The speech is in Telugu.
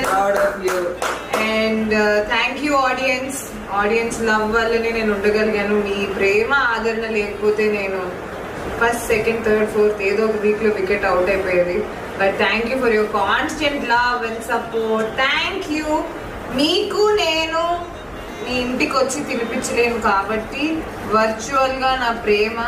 Proud of you. And thank you audience love వల్లనే నేను ఉండగలిగాను. మీ ప్రేమ ఆదరణ లేకపోతే నేను ఫస్ట్, సెకండ్, థర్డ్, ఫోర్త్ ఏదో ఒక వీక్ లో వికెట్ అవుట్ అయిపోయేది. But thank you for your constant love and support. Thank you. మీకు నేను మీ ఇంటికి వచ్చి తినిపించలేను కాబట్టి వర్చువల్ గా నా ప్రేమ